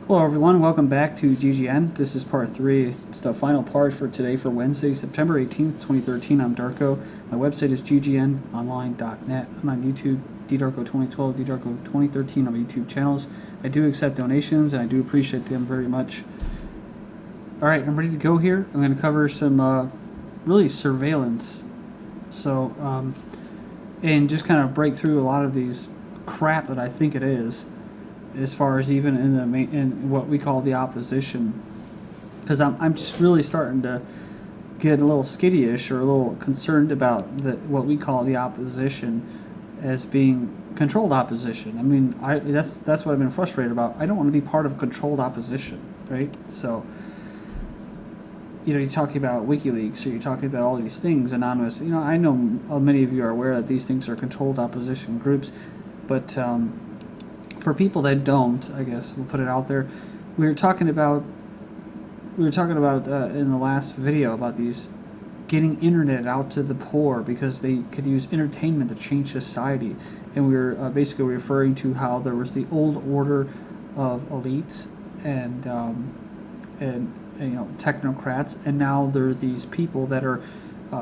Hello everyone, welcome back to GGN. This is part 3. It's the final part for today for Wednesday, September 18th, 2013. I'm Darko. My website is ggnonline.net. I'm on YouTube, ddarko2012, ddarko2013 on my YouTube channels. I do accept donations and I do appreciate them very much. Alright, I'm ready to go here. I'm going to cover some really surveillance. And just kind of break through a lot of these crap that I think it is, as far as even in what we call the opposition, because I'm just really starting to get a little skittish or a little concerned about what we call the opposition as being controlled opposition. I mean, that's what I've been frustrated about. I don't want to be part of controlled opposition, right? So, you're talking about WikiLeaks, or you're talking about all these things, anonymous. I know many of you are aware that these things are controlled opposition groups, but for people that don't, I guess we'll put it out there. We were talking about in the last video about these getting internet out to the poor because they could use entertainment to change society, and we were basically referring to how there was the old order of elites and technocrats, and now there are these people that are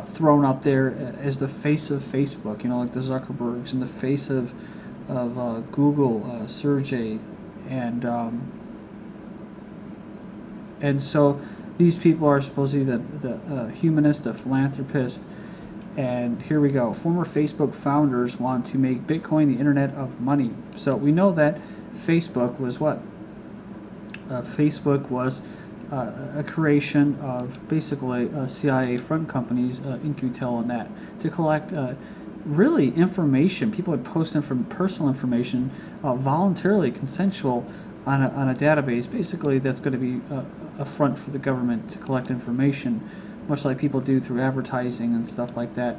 thrown up there as the face of Facebook, like the Zuckerbergs, and the face of Google, Sergey, and so these people are supposedly the humanist, the philanthropist, and here we go. Former Facebook founders want to make Bitcoin the internet of money. So we know that Facebook was what? Facebook was a creation of basically CIA front companies, In-Q-Tel and that, to collect really information. People would post personal information, voluntarily consensual, on a database. Basically, that's going to be a front for the government to collect information, much like people do through advertising and stuff like that.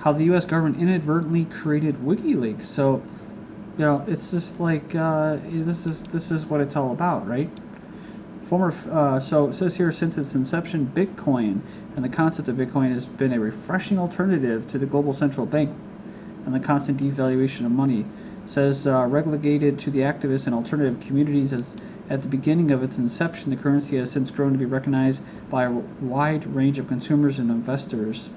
How the U.S. government inadvertently created WikiLeaks. So, it's just like this is what it's all about, right? So it says here, since its inception, Bitcoin and the concept of Bitcoin has been a refreshing alternative to the global central bank and the constant devaluation of money. It says relegated to the activist and alternative communities as at the beginning of its inception, the currency has since grown to be recognized by a wide range of consumers and investors.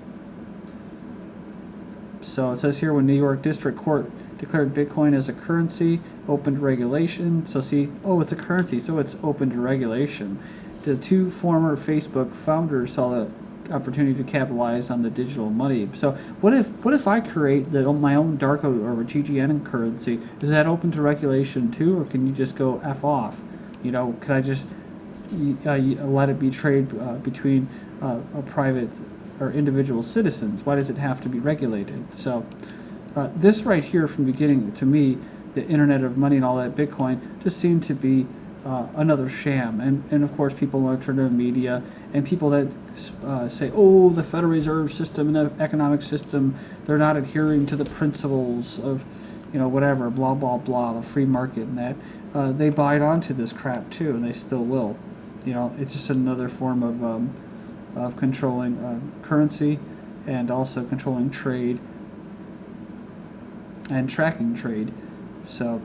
So it says here, when New York District Court declared Bitcoin as a currency, open to regulation. So see, it's a currency, so it's open to regulation. The two former Facebook founders saw the opportunity to capitalize on the digital money. So what if I create my own Darko or GGN currency? Is that open to regulation too, or can you just go F off? Could I just let it be traded between a private or individual citizens? Why does it have to be regulated? So this right here, from the beginning, to me, the internet of money and all that, Bitcoin, just seemed to be another sham. And of course, people in alternative media and people that say, the Federal Reserve System and the economic system, they're not adhering to the principles of, whatever, blah, blah, blah, the free market and that. They bite onto this crap too, and they still will. It's just another form of controlling currency and also controlling trade and tracking trade. So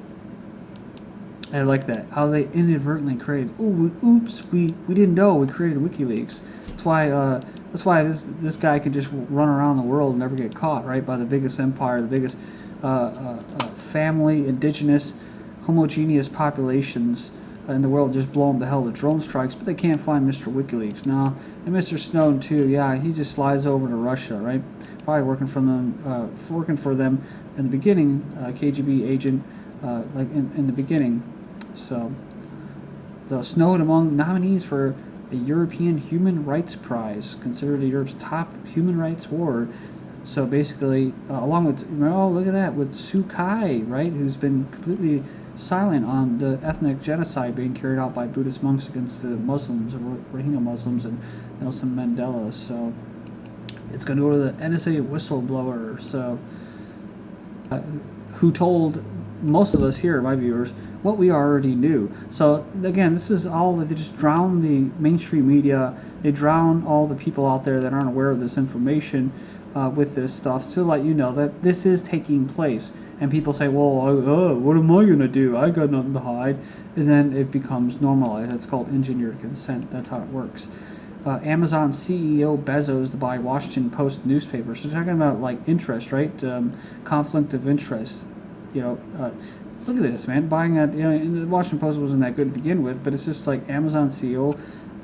I like that, how they inadvertently created. Oops, we didn't know we created WikiLeaks. That's why this guy can just run around the world and never get caught, right? By the biggest empire, the biggest family, indigenous, homogeneous populations in the world, just blow them to hell with drone strikes, but they can't find Mr. WikiLeaks now. And Mr. Snowden too. Yeah, he just slides over to Russia, right? Probably working for them in the beginning, KGB agent, like in the beginning. So Snowden among nominees for a European Human Rights Prize, considered Europe's top human rights award. So basically, along with, look at that, with Sukai, right, who's been completely silent on the ethnic genocide being carried out by Buddhist monks against the Muslims, Rohingya Muslims, and Nelson Mandela. So it's going to go to the NSA whistleblower, so who told most of us here, my viewers, what we already knew. So again, this is all that they just drown the mainstream media. They drown all the people out there that aren't aware of this information with this stuff to let you know that this is taking place. and people say, well, what am I going to do? I got nothing to hide. And then it becomes normalized. That's called engineered consent. That's how it works. Amazon CEO Bezos to buy Washington Post newspaper. So they're talking about like interest, right? Conflict of interest. Look at this, man. Buying that, the Washington Post wasn't that good to begin with, but it's just like Amazon CEO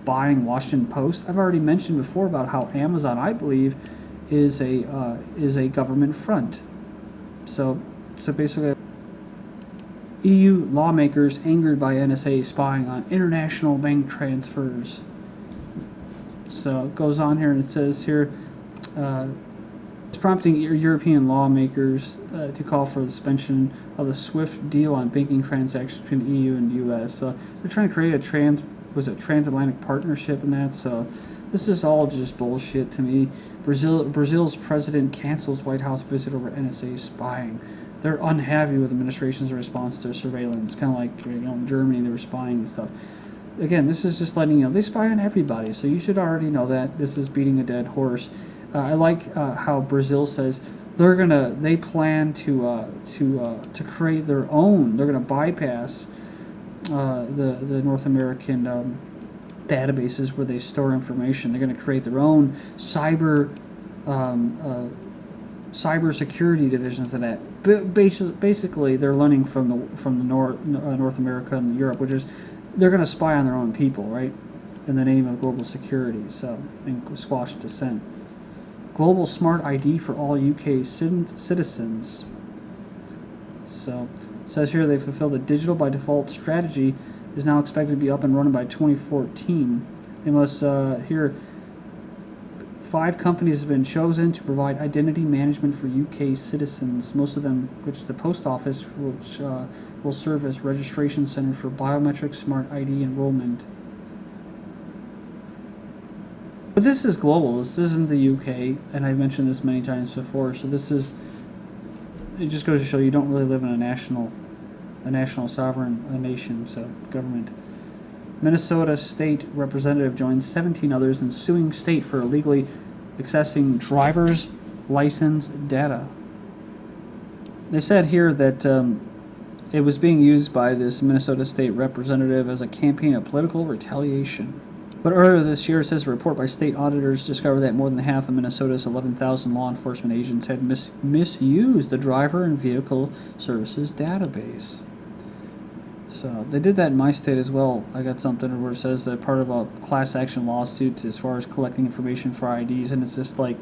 buying Washington Post. I've already mentioned before about how Amazon, I believe, is a government front. So basically, EU lawmakers angered by NSA spying on international bank transfers. So it goes on here and it says here, it's prompting European lawmakers to call for the suspension of the SWIFT deal on banking transactions between the EU and the U.S. So they're trying to create a transatlantic partnership in that. So this is all just bullshit to me. Brazil's president cancels White House visit over NSA spying. They're unhappy with the administration's response to surveillance, kind of like in Germany, they were spying and stuff. Again, this is just letting you know they spy on everybody, so you should already know that. This is beating a dead horse. I like how Brazil says they plan to create their own. They're gonna bypass the North American databases where they store information. They're gonna create their own cyber security divisions of that. Basically, they're learning from the North America and Europe, which is they're going to spy on their own people, right, in the name of global security, and squash dissent. Global smart ID for all UK citizens. So it says here they fulfill the digital by default strategy is now expected to be up and running by 2014. They must here. 5 companies have been chosen to provide identity management for UK citizens, most of them which the post office, which will serve as registration center for biometric smart ID enrollment. But this is global. This isn't the UK, and I've mentioned this many times before. So it just goes to show you don't really live in a national sovereign nation, so government. Minnesota state representative joins 17 others in suing state for illegally accessing driver's license data. They said here that it was being used by this Minnesota state representative as a campaign of political retaliation. But earlier this year, it says a report by state auditors discovered that more than half of Minnesota's 11,000 law enforcement agents had misused the driver and vehicle services database. So they did that in my state as well. I got something where it says that part of a class action lawsuit as far as collecting information for IDs, and it's just like,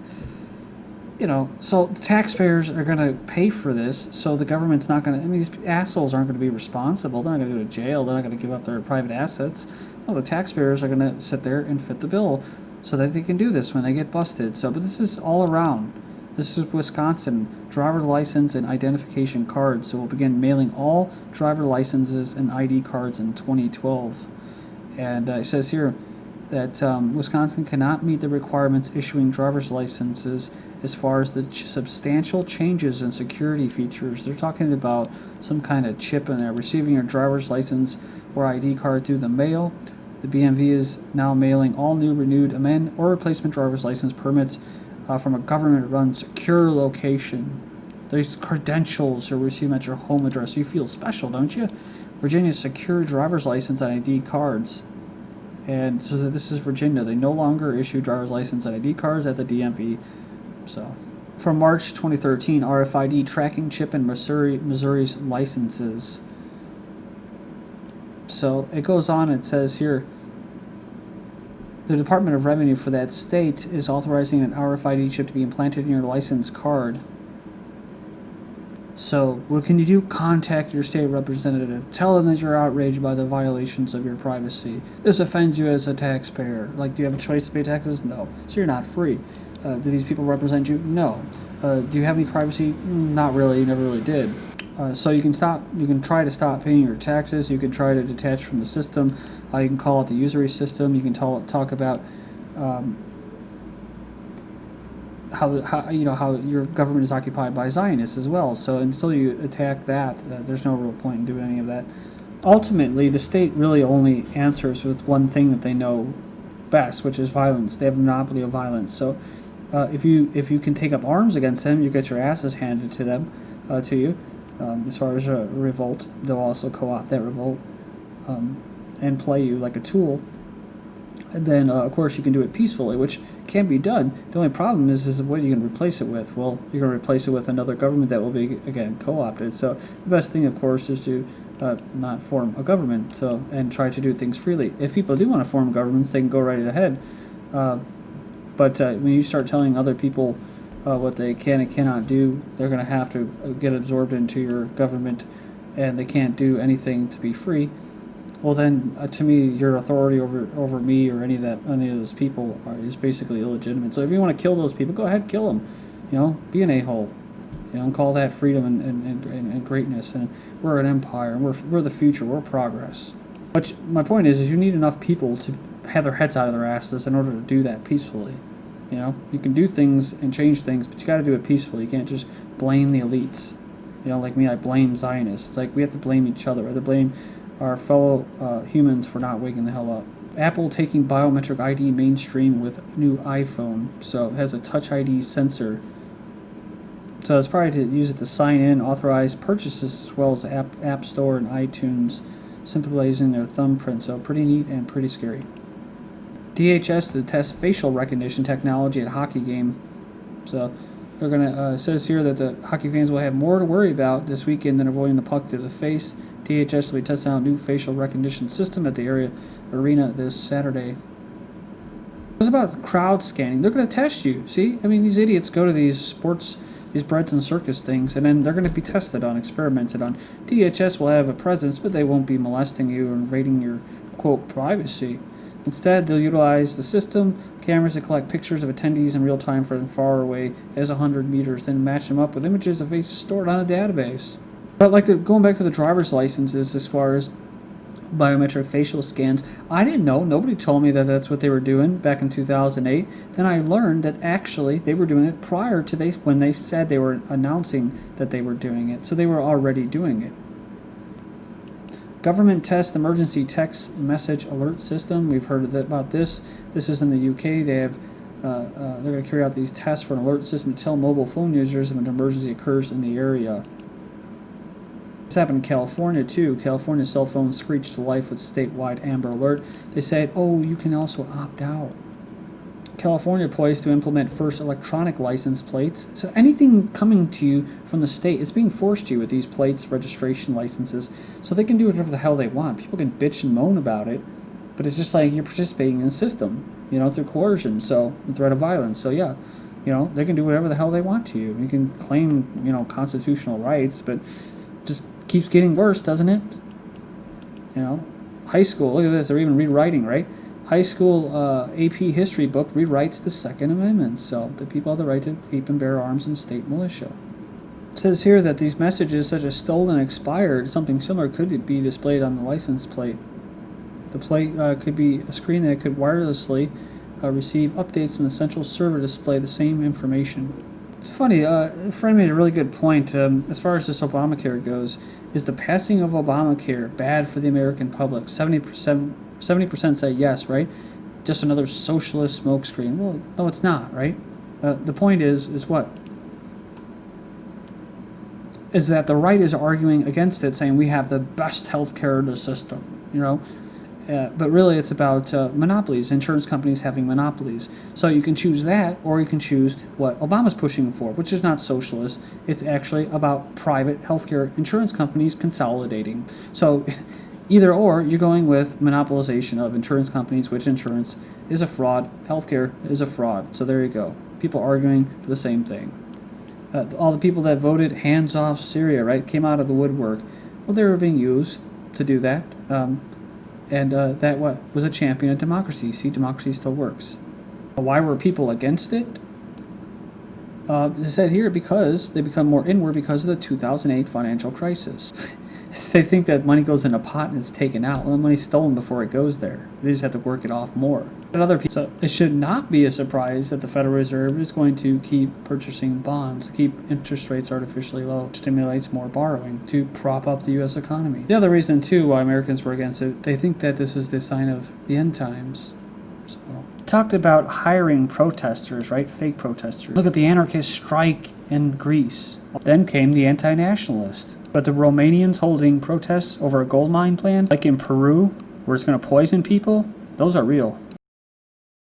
so the taxpayers are going to pay for this, so the government's not going to, these assholes aren't going to be responsible. They're not going to go to jail. They're not going to give up their private assets. No, the taxpayers are going to sit there and fit the bill so that they can do this when they get busted. So, but this is all around. This is Wisconsin, driver license and identification cards. So we'll begin mailing all driver licenses and ID cards in 2012. And it says here that Wisconsin cannot meet the requirements issuing driver's licenses as far as the substantial changes in security features. They're talking about some kind of chip in there. Receiving your driver's license or ID card through the mail. The BMV is now mailing all new, renewed, amend, or replacement driver's license permits from a government-run secure location. These credentials are received at your home address. You feel special, don't you? Virginia's secure driver's license and ID cards. And so this is Virginia. They no longer issue driver's license and ID cards at the DMV. So, from March 2013, RFID tracking chip in Missouri's licenses. So it goes on. It says here, the Department of Revenue for that state is authorizing an RFID chip to be implanted in your license card. So what can you do? Contact your state representative. Tell them that you're outraged by the violations of your privacy. This offends you as a taxpayer. Like, do you have a choice to pay taxes? No. So you're not free. Do these people represent you? No. Do you have any privacy? Not really. You never really did. So you can try to stop paying your taxes. You can try to detach from the system. You can call it the usury system. You can talk about how your government is occupied by Zionists as well. So until you attack that, there's no real point in doing any of that. Ultimately, the state really only answers with one thing that they know best, which is violence. They have a monopoly of violence. So if you can take up arms against them, you get your asses handed to you. As far as a revolt, they'll also co-opt that revolt and play you like a tool. And then, of course, you can do it peacefully, which can be done. The only problem is what are you going to replace it with? Well, you're going to replace it with another government that will be, again, co-opted. So the best thing, of course, is to not form a government and try to do things freely. If people do want to form governments, they can go right ahead. But when you start telling other people what they can and cannot do, they're going to have to get absorbed into your government, and they can't do anything to be free. Well, then, to me, your authority over me or any of those people is basically illegitimate. So if you want to kill those people, go ahead, kill them. Be an a-hole. And call that freedom and greatness. And we're an empire, and we're the future. We're progress. But my point is you need enough people to have their heads out of their asses in order to do that peacefully. You can do things and change things, but you got to do it peacefully. You can't just blame the elites. Like me, I blame Zionists. It's like we have to blame each other. We have to blame our fellow humans for not waking the hell up. Apple taking biometric ID mainstream with new iPhone. So it has a Touch ID sensor. So it's probably to use it to sign in, authorize purchases, as well as App Store and iTunes, simply using their thumbprint. So pretty neat and pretty scary. DHS to test facial recognition technology at hockey game. So they're going to, it says here that the hockey fans will have more to worry about this weekend than avoiding the puck to the face. DHS will be testing out a new facial recognition system at the area arena this Saturday. It's about crowd scanning. They're going to test you. See? I mean, these idiots go to these sports, these breads and circus things, and then they're going to be tested on, experimented on. DHS will have a presence, but they won't be molesting you and raiding your, quote, privacy. Instead, they'll utilize the system, cameras that collect pictures of attendees in real time from far away as 100 meters, then match them up with images of faces stored on a database. But going back to the driver's licenses as far as biometric facial scans, I didn't know. Nobody told me that that's what they were doing back in 2008. Then I learned that actually they were doing it prior to when they said they were announcing that they were doing it. So they were already doing it. Government test emergency text message alert system. We've heard about this. This is in the UK. They have they're going to carry out these tests for an alert system to tell mobile phone users if an emergency occurs in the area. This happened in California too. California's cell phone screeched to life with statewide Amber Alert. They said, oh, you can also opt out. California poised to implement first electronic license plates. So anything coming to you from the state is being forced to you with these plates, registration licenses, so they can do whatever the hell they want. People can bitch and moan about it, but it's just like you're participating in the system, through coercion, and threat of violence. So yeah, they can do whatever the hell they want to you. You can claim, constitutional rights, but just keeps getting worse, doesn't it? High school, look at this, they're even rewriting, right? High school AP history book rewrites the Second Amendment, so that people have the right to keep and bear arms in state militia. It says here that these messages, such as stolen, expired, something similar could be displayed on the license plate. The plate could be a screen that could wirelessly receive updates from the central server to display the same information. It's funny, a friend made a really good point. As far as this Obamacare goes, is the passing of Obamacare bad for the American public? 70% say yes, right? Just another socialist smokescreen. Well, no, it's not, right? The point is what? Is that the right is arguing against it, saying we have the best health care in the system, but really it's about monopolies, insurance companies having monopolies. So you can choose that, or you can choose what Obama's pushing for, which is not socialist. It's actually about private healthcare insurance companies consolidating. So either or, you're going with monopolization of insurance companies, which insurance is a fraud, healthcare is a fraud. So there you go. People arguing for the same thing. All the people that voted hands off Syria, right, came out of the woodwork. Well, they were being used to do that. And that was a champion of democracy. See, democracy still works. Why were people against it? It said here because they become more inward because of the 2008 financial crisis. They think that money goes in a pot and it's taken out. Well, the money's stolen before it goes there. They just have to work it off more. But other people, so it should not be a surprise that the Federal Reserve is going to keep purchasing bonds, keep interest rates artificially low, which stimulates more borrowing to prop up the U.S. economy. The other reason, too, why Americans were against it, they think that this is the sign of the end times. So, talked about hiring protesters, right? Fake protesters. Look at the anarchist strike in Greece. Then came the anti-nationalist. But the Romanians holding protests over a gold mine plan, like in Peru, where it's going to poison people, those are real.